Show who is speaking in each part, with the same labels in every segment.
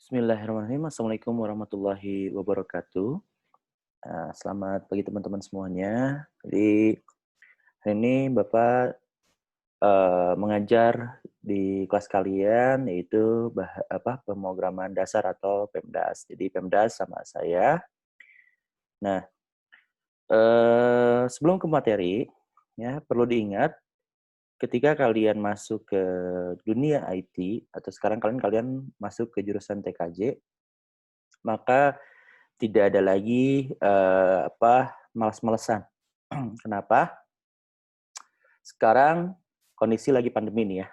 Speaker 1: Bismillahirrahmanirrahim. Assalamualaikum warahmatullahi wabarakatuh. Selamat pagi teman-teman semuanya. Jadi hari ini Bapak mengajar di kelas kalian yaitu pemrograman dasar atau PEMDAS. Jadi PEMDAS sama saya. Nah, sebelum ke materi, ya perlu diingat ketika kalian masuk ke dunia IT atau sekarang kalian masuk ke jurusan TKJ, maka tidak ada lagi, males-malesan. Kenapa? Sekarang kondisi lagi pandemi nih ya.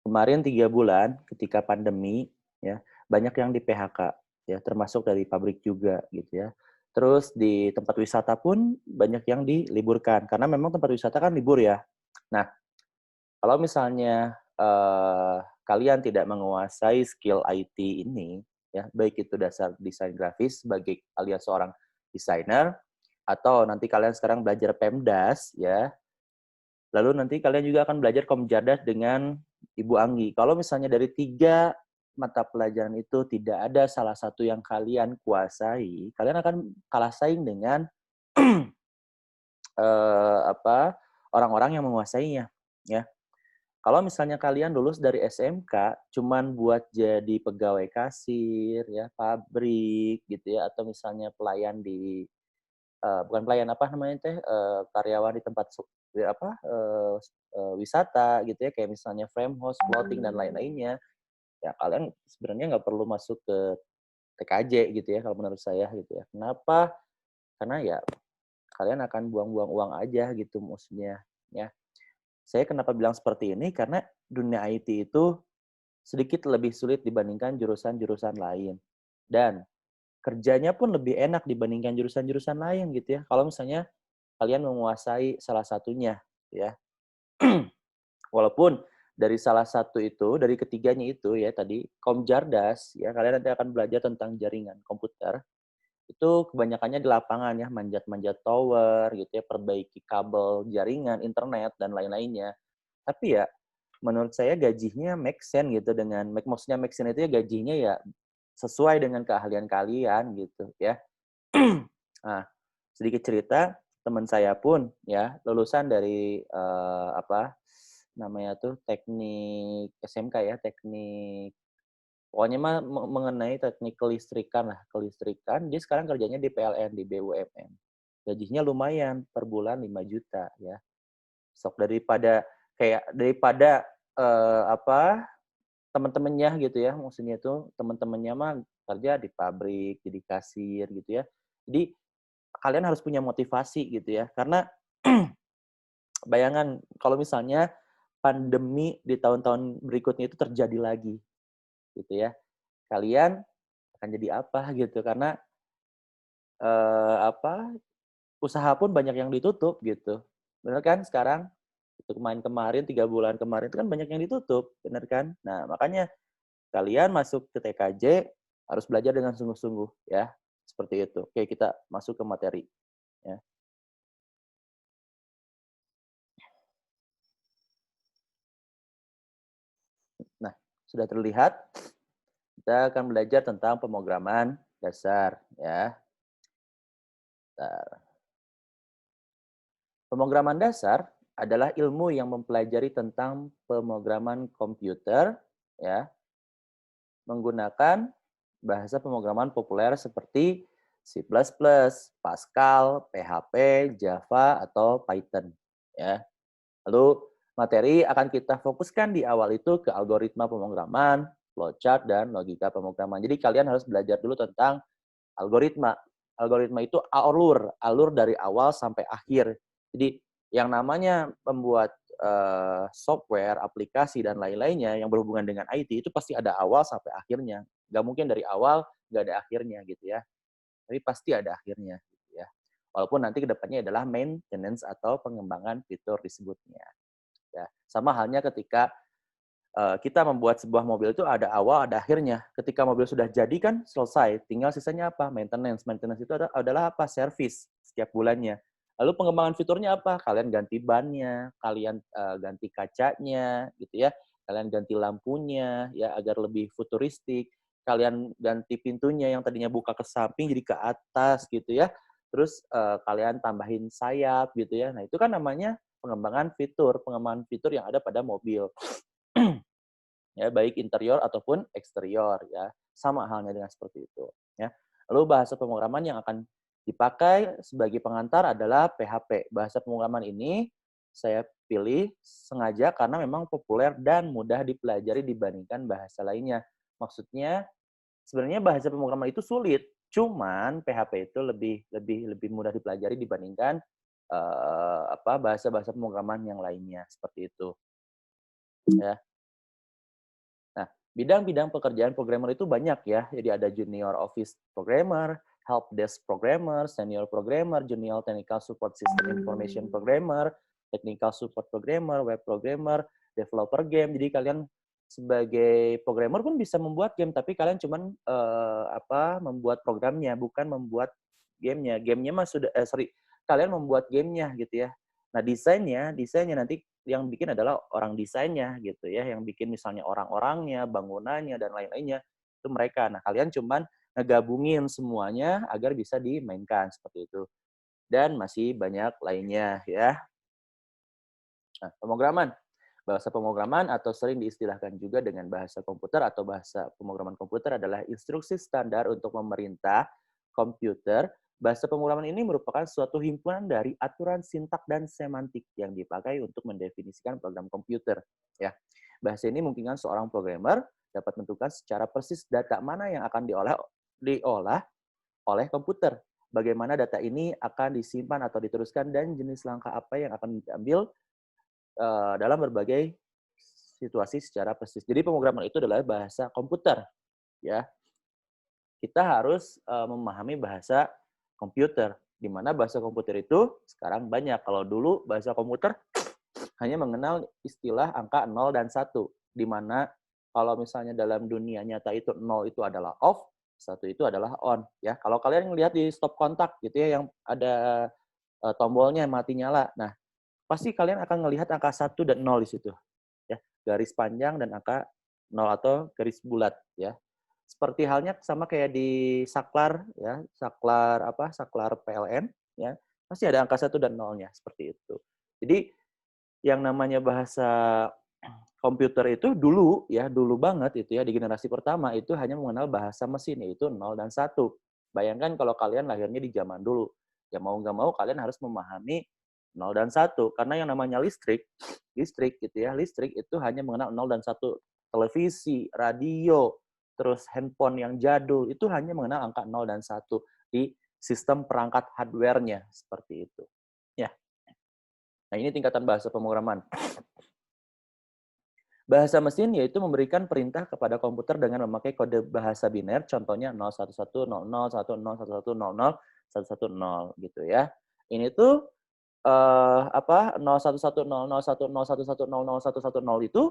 Speaker 1: Kemarin 3 bulan ketika pandemi ya, banyak yang di-PHK ya, termasuk dari pabrik juga gitu ya. Terus di tempat wisata pun banyak yang diliburkan, karena memang tempat wisata kan libur ya. Nah, kalau misalnya, kalian tidak menguasai skill IT ini ya, baik itu dasar desain grafis sebagai alias seorang desainer, atau nanti kalian sekarang belajar PEMDAS ya, lalu nanti kalian juga akan belajar Komjadas dengan Ibu Anggi. Kalau misalnya dari 3 mata pelajaran itu tidak ada salah satu yang kalian kuasai, kalian akan kalah saing dengan eee, apa, orang-orang yang menguasainya, ya. Kalau misalnya kalian lulus dari SMK cuman buat jadi pegawai kasir ya, pabrik gitu ya, atau misalnya pelayan di bukan pelayan, apa namanya teh, karyawan di tempat wisata gitu ya, kayak misalnya frame house, clothing, dan lain-lainnya, ya kalian sebenarnya nggak perlu masuk ke TKJ gitu ya, kalau menurut saya gitu ya. Kenapa? Karena ya kalian akan buang-buang uang aja gitu maksudnya, ya. Saya kenapa bilang seperti ini, karena dunia IT itu sedikit lebih sulit dibandingkan jurusan-jurusan lain. Dan kerjanya pun lebih enak dibandingkan jurusan-jurusan lain gitu ya, kalau misalnya kalian menguasai salah satunya, ya. Walaupun dari salah satu itu, dari ketiganya itu ya tadi, Komjardas, ya kalian nanti akan belajar tentang jaringan komputer, itu kebanyakannya di lapangan ya, manjat-manjat tower gitu ya, perbaiki kabel jaringan, internet, dan lain-lainnya. Tapi ya, menurut saya gajinya make sense gitu maksudnya make sense itu ya gajinya ya sesuai dengan keahlian kalian gitu ya. Nah, sedikit cerita, teman saya pun ya lulusan dari namanya tuh teknik SMK ya, teknik pokoknya mah mengenai teknik kelistrikan lah, kelistrikan. Dia sekarang kerjanya di PLN, di BUMN. Gajinya lumayan, per bulan 5 juta ya. Sok daripada, teman-temannya gitu ya, maksudnya itu teman-temannya mah kerja di pabrik, jadi kasir gitu ya. Jadi kalian harus punya motivasi gitu ya, karena bayangan kalau misalnya pandemi di tahun-tahun berikutnya itu terjadi lagi gitu ya, kalian akan jadi apa gitu, karena, eee, apa, usaha pun banyak yang ditutup gitu, bener kan sekarang? Itu kemarin 3 bulan kemarin itu kan banyak yang ditutup, bener kan? Nah, makanya kalian masuk ke TKJ harus belajar dengan sungguh-sungguh ya, seperti itu. Oke, kita masuk ke materi ya. Nah, sudah terlihat, kita akan belajar tentang pemrograman dasar ya. Nah, pemrograman dasar adalah ilmu yang mempelajari tentang pemrograman komputer ya, menggunakan bahasa pemrograman populer seperti C++, Pascal, PHP, Java, atau Python ya. Lalu materi akan kita fokuskan di awal itu ke algoritma pemrograman, flowchart, dan logika pemrograman. Jadi kalian harus belajar dulu tentang algoritma. Algoritma itu alur, alur dari awal sampai akhir. Jadi yang namanya membuat software, aplikasi, dan lain-lainnya yang berhubungan dengan IT itu pasti ada awal sampai akhirnya. Nggak mungkin dari awal nggak ada akhirnya gitu ya. Tapi pasti ada akhirnya gitu ya. Walaupun nanti kedepannya adalah maintenance atau pengembangan fitur disebutnya. Ya, sama halnya ketika kita membuat sebuah mobil itu ada awal, ada akhirnya. Ketika mobil sudah jadi kan selesai, tinggal sisanya apa? Maintenance. Maintenance itu adalah apa? Service setiap bulannya. Lalu pengembangan fiturnya apa? Kalian ganti bannya, kalian ganti kacanya, gitu ya. Kalian ganti lampunya, ya agar lebih futuristik. kalian ganti pintunya yang tadinya buka ke samping jadi ke atas gitu ya. Terus kalian tambahin sayap gitu ya. Nah, itu kan namanya pengembangan fitur yang ada pada mobil. Ya, baik interior ataupun eksterior ya. Sama halnya dengan seperti itu ya. Lalu bahasa pemrograman yang akan dipakai sebagai pengantar adalah PHP. Bahasa pemrograman ini saya pilih sengaja karena memang populer dan mudah dipelajari dibandingkan bahasa lainnya. Maksudnya sebenarnya bahasa pemrograman itu sulit, cuman PHP itu lebih mudah dipelajari dibandingkan bahasa-bahasa pemrograman yang lainnya seperti itu ya. Nah, bidang-bidang pekerjaan programmer itu banyak ya. Jadi ada junior office programmer, help desk programmer, senior programmer, junior technical support system information programmer, technical support programmer, web programmer, developer game. Jadi kalian sebagai programmer pun bisa membuat game, tapi kalian cuman membuat programnya, bukan membuat gamenya. Gamenya mah kalian membuat gamenya gitu ya. Nah, desainnya nanti yang bikin adalah orang desainnya gitu ya, yang bikin misalnya orang-orangnya, bangunannya, dan lain-lainnya, itu mereka. Nah, kalian cuman ngegabungin semuanya agar bisa dimainkan, seperti itu. Dan masih banyak lainnya ya. Nah, pemrograman. Bahasa pemrograman atau sering diistilahkan juga dengan bahasa komputer atau bahasa pemrograman komputer adalah instruksi standar untuk memerintah komputer. Bahasa pemrograman ini merupakan suatu himpunan dari aturan sintak dan semantik yang dipakai untuk mendefinisikan program komputer. Ya, bahasa ini memungkinkan seorang programmer dapat menentukan secara persis data mana yang akan diolah oleh komputer. Bagaimana data ini akan disimpan atau diteruskan dan jenis langkah apa yang akan diambil dalam berbagai situasi secara persis. Jadi pemrograman itu adalah bahasa komputer, ya. Kita harus memahami bahasa komputer, di mana bahasa komputer itu sekarang banyak. Kalau dulu bahasa komputer hanya mengenal istilah angka 0 dan 1, di mana kalau misalnya dalam dunia nyata itu 0 itu adalah off, 1 itu adalah on. Ya, kalau kalian lihat di stop kontak gitu ya, yang ada tombolnya mati nyala. Nah, pasti kalian akan melihat angka 1 dan 0 di situ. Ya, garis panjang dan angka 0 atau garis bulat ya. Seperti halnya sama kayak di saklar ya, saklar PLN ya. Pasti ada angka 1 dan 0-nya seperti itu. Jadi yang namanya bahasa komputer itu dulu ya, dulu banget itu ya, di generasi pertama itu hanya mengenal bahasa mesin yaitu 0 dan 1. Bayangkan kalau kalian lahirnya di zaman dulu. Ya mau nggak mau kalian harus memahami 0 dan 1 karena yang namanya listrik gitu ya, listrik itu hanya mengenal 0 dan 1. Televisi, radio, terus handphone yang jadul itu hanya mengenal angka 0 dan 1 di sistem perangkat hardware-nya seperti itu. Ya. Nah, ini tingkatan bahasa pemrograman. Bahasa mesin yaitu memberikan perintah kepada komputer dengan memakai kode bahasa biner, contohnya 01100001111001110 gitu ya. Ini tuh 0110010011010 itu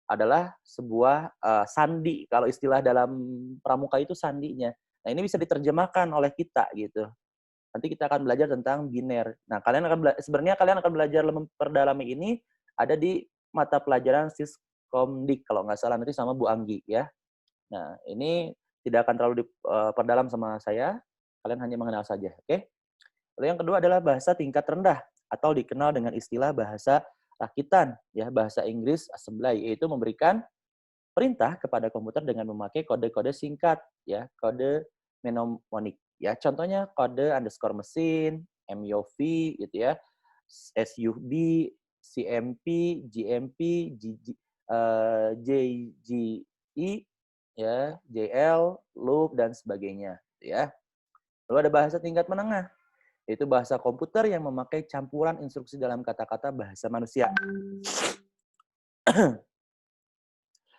Speaker 1: adalah sebuah sandi. Kalau istilah dalam pramuka itu sandinya. Nah, ini bisa diterjemahkan oleh kita gitu. Nanti kita akan belajar tentang biner. Nah, sebenarnya kalian akan belajar memperdalami ini ada di mata pelajaran Siskomdik kalau nggak salah nanti sama Bu Anggi ya. Nah, ini tidak akan terlalu diperdalam sama saya. Kalian hanya mengenal saja, oke? Lalu yang kedua adalah bahasa tingkat rendah atau dikenal dengan istilah bahasa rakitan ya, bahasa Inggris assembly, yaitu memberikan perintah kepada komputer dengan memakai kode-kode singkat ya, kode mnemonik ya. Contohnya kode underscore mesin, MUV gitu ya, SUB, CMP, GMP, JGE ya, JL, loop dan sebagainya gitu ya. Lalu ada bahasa tingkat menengah, yaitu bahasa komputer yang memakai campuran instruksi dalam kata-kata bahasa manusia.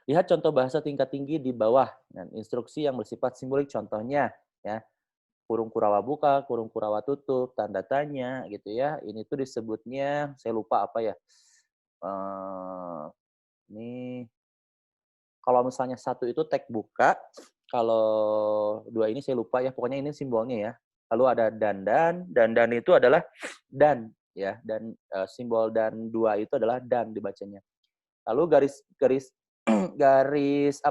Speaker 1: Lihat contoh bahasa tingkat tinggi di bawah dan instruksi yang bersifat simbolik, contohnya ya, kurung kurawa buka, kurung kurawa tutup, tanda tanya gitu ya. Ini tuh disebutnya saya lupa apa ya. Ini kalau misalnya satu itu tag buka, kalau dua ini saya lupa ya, pokoknya ini simbolnya ya. Lalu ada dandan itu adalah dan ya, dan simbol dan dua itu adalah dan dibacanya. Lalu garis garis garis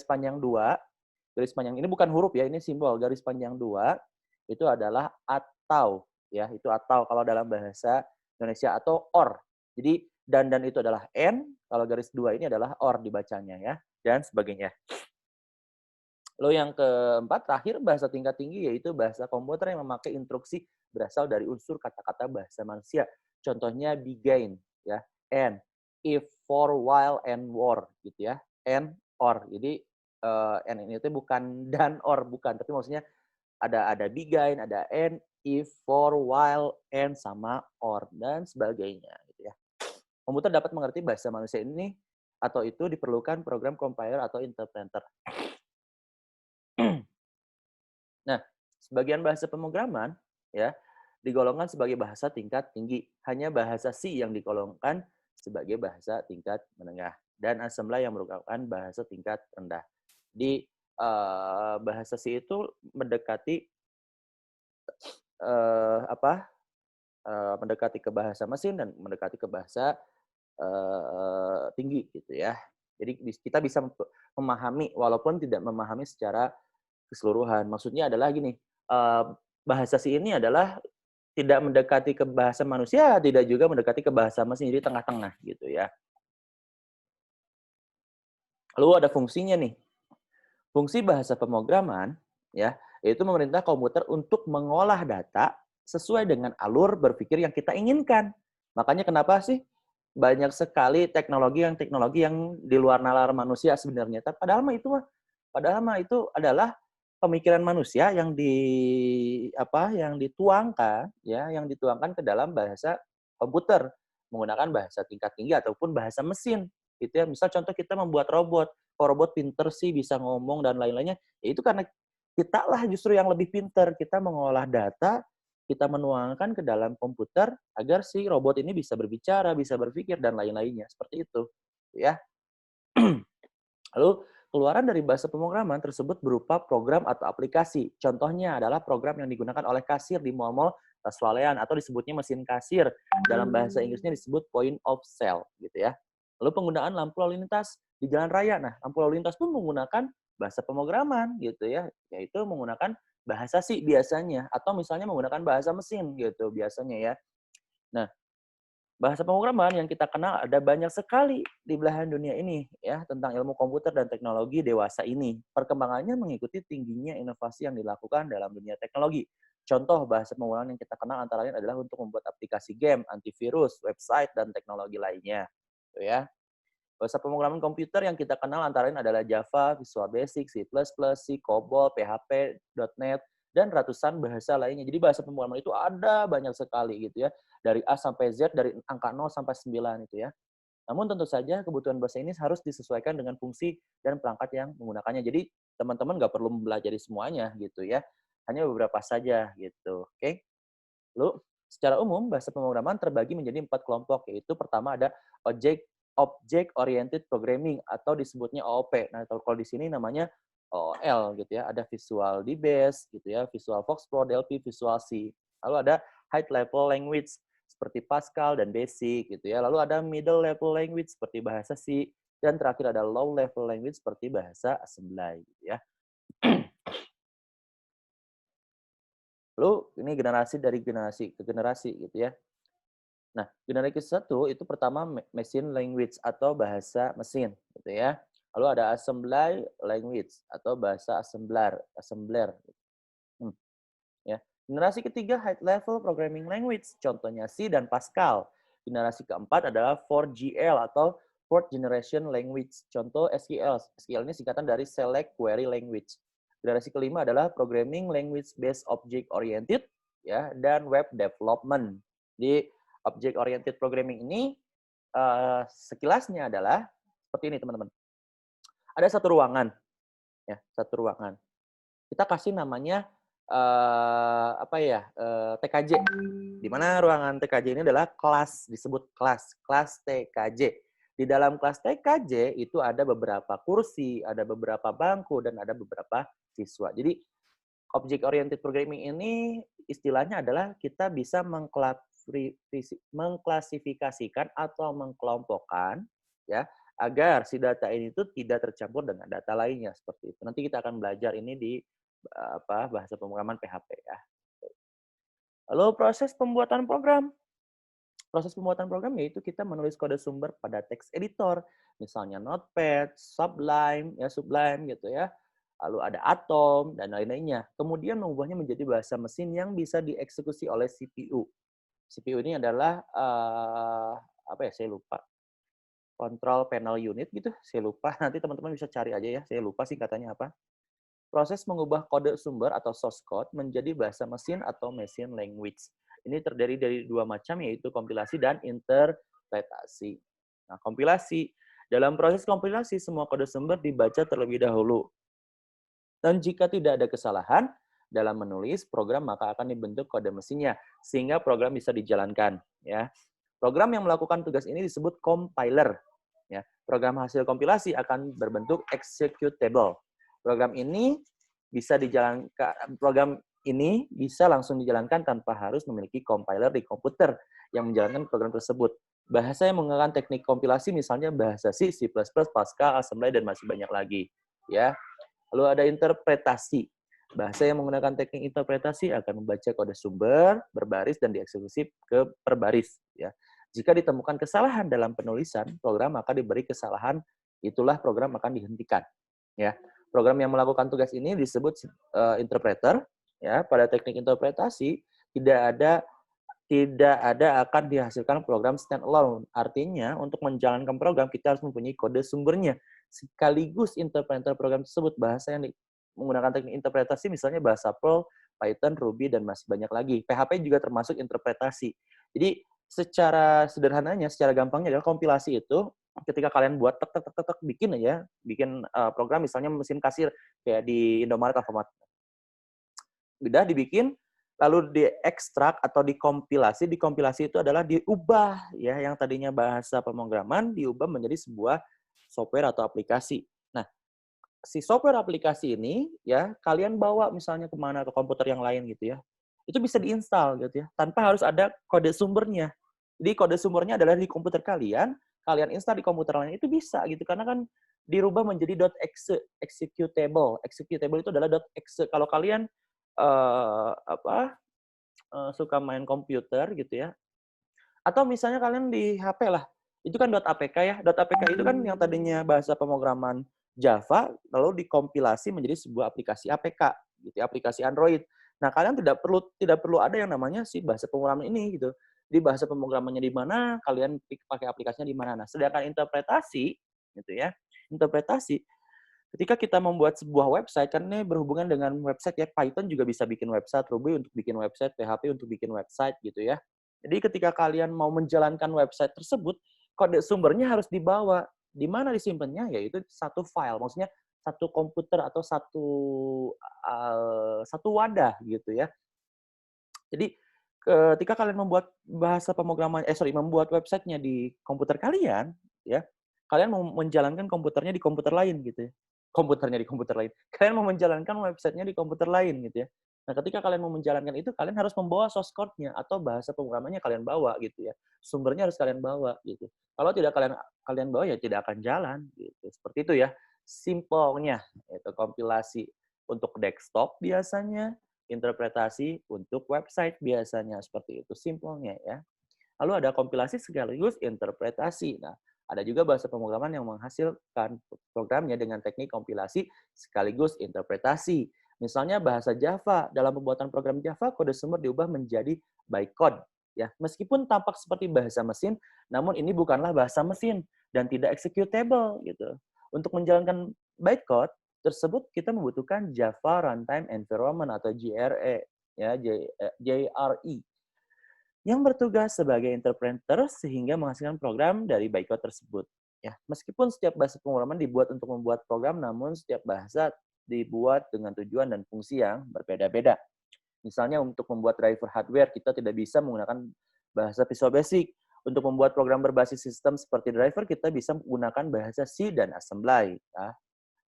Speaker 1: panjang 2 garis panjang ini bukan huruf ya, ini simbol. Garis panjang 2 itu adalah atau, ya, itu atau kalau dalam bahasa Indonesia, atau or. Jadi dan itu adalah and, kalau garis 2 ini adalah or dibacanya ya, dan sebagainya. Lalu yang keempat, terakhir, bahasa tingkat tinggi, yaitu bahasa komputer yang memakai instruksi berasal dari unsur kata-kata bahasa manusia. Contohnya begin, ya, and, if, for, while, and war, gitu ya, and, or. Jadi and ini itu bukan dan or, bukan, tapi maksudnya ada begin, ada and, if, for, while, and, sama or, dan sebagainya, gitu ya. Komputer dapat mengerti bahasa manusia ini atau itu diperlukan program compiler atau interpreter. Nah, sebagian bahasa pemrograman ya digolongkan sebagai bahasa tingkat tinggi. Hanya bahasa C yang digolongkan sebagai bahasa tingkat menengah dan assembly yang merupakan bahasa tingkat rendah. Di bahasa C itu mendekati mendekati ke bahasa mesin dan mendekati ke bahasa tinggi gitu ya. Jadi kita bisa memahami walaupun tidak memahami secara keseluruhan. Maksudnya adalah gini, bahasa si ini adalah tidak mendekati ke bahasa manusia, tidak juga mendekati ke bahasa mesin, jadi tengah-tengah gitu ya. Lalu ada fungsinya nih. Fungsi bahasa pemrograman ya, yaitu memerintah komputer untuk mengolah data sesuai dengan alur berpikir yang kita inginkan. Makanya kenapa sih banyak sekali teknologi yang di luar nalar manusia sebenarnya. Padahal mah itu adalah pemikiran manusia yang dituangkan ya, yang dituangkan ke dalam bahasa komputer menggunakan bahasa tingkat tinggi ataupun bahasa mesin. Gitu ya. Misal contoh kita membuat robot, kok robot pinter sih bisa ngomong dan lain-lainnya, ya itu karena kita lah justru yang lebih pinter. Kita mengolah data, kita menuangkan ke dalam komputer agar si robot ini bisa berbicara, bisa berpikir, dan lain-lainnya. Seperti itu. Ya. Lalu, keluaran dari bahasa pemrograman tersebut berupa program atau aplikasi. Contohnya adalah program yang digunakan oleh kasir di mal-mal swalayan atau disebutnya mesin kasir. Dalam bahasa Inggrisnya disebut point of sale. Gitu ya. Lalu penggunaan lampu lalu lintas di jalan raya. Nah, lampu lalu lintas pun menggunakan bahasa pemrograman gitu ya, yaitu menggunakan bahasa C biasanya atau misalnya menggunakan bahasa mesin gitu biasanya ya. Nah, bahasa pemrograman yang kita kenal ada banyak sekali di belahan dunia ini ya tentang ilmu komputer dan teknologi dewasa ini. Perkembangannya mengikuti tingginya inovasi yang dilakukan dalam dunia teknologi. Contoh bahasa pemrograman yang kita kenal antara lain adalah untuk membuat aplikasi game, antivirus, website, dan teknologi lainnya. Gitu ya. Bahasa pemrograman komputer yang kita kenal antara lain adalah Java, Visual Basic, C++, C, COBOL, PHP, .NET, dan ratusan bahasa lainnya. Jadi bahasa pemrograman itu ada banyak sekali gitu ya. Dari A sampai Z, dari angka 0 sampai 9 itu ya. Namun tentu saja kebutuhan bahasa ini harus disesuaikan dengan fungsi dan perangkat yang menggunakannya. Jadi teman-teman nggak perlu mempelajari semuanya gitu ya. Hanya beberapa saja gitu. Oke. Lalu secara umum bahasa pemrograman terbagi menjadi 4 kelompok, yaitu pertama ada Object Oriented Programming atau disebutnya OOP. Nah, kalau di sini namanya OOL gitu ya. Ada Visual D-Base gitu ya, Visual Fox Pro, DLP, Visual C. Lalu ada High Level Language seperti Pascal dan Basic gitu ya. Lalu ada Middle Level Language seperti bahasa C, dan terakhir ada Low Level Language seperti bahasa Assembly gitu ya. Lalu ini generasi dari generasi ke generasi gitu ya. Nah, generasi satu itu pertama machine language atau bahasa mesin gitu ya. Lalu ada assembly language atau bahasa assembler. Hmm, ya. Generasi ketiga high level programming language, contohnya C dan Pascal. Generasi keempat adalah 4GL atau fourth generation language, contoh SQL. SQL ini singkatan dari select query language. Generasi kelima adalah programming language based object oriented ya, dan web development. Di object oriented programming ini sekilasnya adalah seperti ini teman-teman. Ada satu ruangan, ya, satu ruangan. Kita kasih namanya TKJ. Di mana ruangan TKJ ini adalah kelas, disebut kelas TKJ. Di dalam kelas TKJ itu ada beberapa kursi, ada beberapa bangku, dan ada beberapa siswa. Jadi object oriented programming ini istilahnya adalah kita bisa mengklasifikasikan atau mengkelompokkan ya agar si data ini tuh tidak tercampur dengan data lainnya seperti itu. Nanti kita akan belajar ini di bahasa pemrograman PHP ya. Lalu proses pembuatan program. Proses pembuatan program yaitu kita menulis kode sumber pada text editor, misalnya Notepad, Sublime gitu ya. Lalu ada Atom dan lain-lainnya. Kemudian mengubahnya menjadi bahasa mesin yang bisa dieksekusi oleh CPU. CPU ini adalah apa ya? Saya lupa. Control Panel Unit gitu. Saya lupa. Nanti teman-teman bisa cari aja ya. Saya lupa singkatannya apa. Proses mengubah kode sumber atau source code menjadi bahasa mesin atau machine language. Ini terdiri dari dua macam, yaitu kompilasi dan interpretasi. Nah, kompilasi. Dalam proses kompilasi, semua kode sumber dibaca terlebih dahulu. Dan jika tidak ada kesalahan dalam menulis program, maka akan dibentuk kode mesinnya, sehingga program bisa dijalankan. Ya. Program yang melakukan tugas ini disebut compiler. Ya. Program hasil kompilasi akan berbentuk executable. Program ini bisa langsung dijalankan tanpa harus memiliki compiler di komputer yang menjalankan program tersebut. Bahasa yang menggunakan teknik kompilasi misalnya bahasa C, C++, Pascal, Assembly, dan masih banyak lagi. Ya. Lalu ada interpretasi. Bahasa yang menggunakan teknik interpretasi akan membaca kode sumber berbaris dan dieksekusi ke per baris. Ya. Jika ditemukan kesalahan dalam penulisan program, maka diberi kesalahan, itulah program akan dihentikan. Ya. Program yang melakukan tugas ini disebut interpreter. Ya, pada teknik interpretasi tidak ada akan dihasilkan program standalone. Artinya, untuk menjalankan program kita harus mempunyai kode sumbernya. Sekaligus interpreter program tersebut, bahasa yang menggunakan teknik interpretasi misalnya bahasa Perl, Python, Ruby, dan masih banyak lagi. PHP juga termasuk interpretasi. Jadi, secara sederhananya, secara gampangnya adalah kompilasi itu ketika kalian buat bikin program misalnya mesin kasir kayak di Indomaret, Alfamart. Udah dibikin, lalu diekstrak atau dikompilasi. Dikompilasi itu adalah diubah ya, yang tadinya bahasa pemrograman diubah menjadi sebuah software atau aplikasi. Nah, si software aplikasi ini ya kalian bawa misalnya kemana, ke komputer yang lain gitu ya. Itu bisa diinstal gitu ya, tanpa harus ada kode sumbernya. Jadi kode sumbernya adalah di komputer kalian install di komputer lain itu bisa gitu, karena kan dirubah menjadi .executable. Executable itu adalah .exe. Kalau kalian suka main komputer gitu ya, atau misalnya kalian di HP lah, itu kan .apk ya. .apk itu kan yang tadinya bahasa pemrograman Java, lalu dikompilasi menjadi sebuah aplikasi APK, gitu ya, aplikasi Android. Nah, kalian tidak perlu ada yang namanya si bahasa pemrograman ini gitu. Di bahasa pemrogramannya di mana, kalian pakai aplikasinya di mana. Nah, sedangkan interpretasi gitu ya. Interpretasi ketika kita membuat sebuah website, kan ini berhubungan dengan website ya, Python juga bisa bikin website, Ruby untuk bikin website, PHP untuk bikin website gitu ya. Jadi ketika kalian mau menjalankan website tersebut, kode sumbernya harus dibawa. Di mana disimpannya? Yaitu satu file, maksudnya satu komputer atau satu wadah gitu ya. Jadi ketika kalian membuat membuat websitenya di komputer kalian, ya, kalian mau menjalankan komputernya di komputer lain gitu ya. Komputernya di komputer lain. Kalian mau menjalankan websitenya di komputer lain gitu ya. Nah, ketika kalian mau menjalankan itu, kalian harus membawa source code-nya atau bahasa pemrogramannya kalian bawa gitu ya. Sumbernya harus kalian bawa gitu. Kalau tidak kalian bawa ya tidak akan jalan gitu. Seperti itu ya. Simpelnya itu kompilasi untuk desktop biasanya, interpretasi untuk website biasanya, seperti itu simpelnya ya. Lalu ada kompilasi sekaligus interpretasi. Nah, ada juga bahasa pemrograman yang menghasilkan programnya dengan teknik kompilasi sekaligus interpretasi. Misalnya bahasa Java, dalam pembuatan program Java, kode sumber diubah menjadi bytecode. Ya, meskipun tampak seperti bahasa mesin, namun ini bukanlah bahasa mesin dan tidak executable gitu. Untuk menjalankan bytecode tersebut kita membutuhkan Java Runtime Environment atau JRE ya, JRE yang bertugas sebagai interpreter sehingga menghasilkan program dari bytecode tersebut. Ya, meskipun setiap bahasa pemrograman dibuat untuk membuat program, namun setiap bahasa dibuat dengan tujuan dan fungsi yang berbeda-beda. Misalnya untuk membuat driver hardware, kita tidak bisa menggunakan bahasa Visual Basic. Untuk membuat program berbasis sistem seperti driver, kita bisa menggunakan bahasa C dan Assembly. Ya.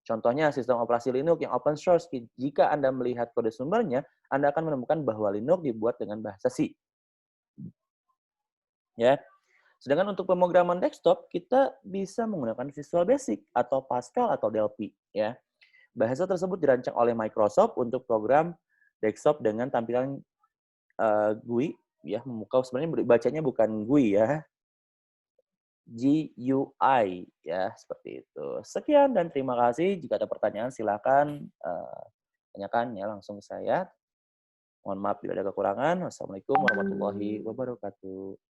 Speaker 1: Contohnya sistem operasi Linux yang open source. Jika Anda melihat kode sumbernya, Anda akan menemukan bahwa Linux dibuat dengan bahasa C. Ya. Sedangkan untuk pemrograman desktop, kita bisa menggunakan Visual Basic atau Pascal atau Delphi, ya. Bahasa tersebut dirancang oleh Microsoft untuk program desktop dengan tampilan GUI, ya, memukau sebenarnya bacanya bukan GUI ya, GUI, ya, seperti itu. Sekian dan terima kasih. Jika ada pertanyaan silakan tanyakan ya langsung ke saya. Mohon maaf bila ada kekurangan. Wassalamualaikum warahmatullahi wabarakatuh.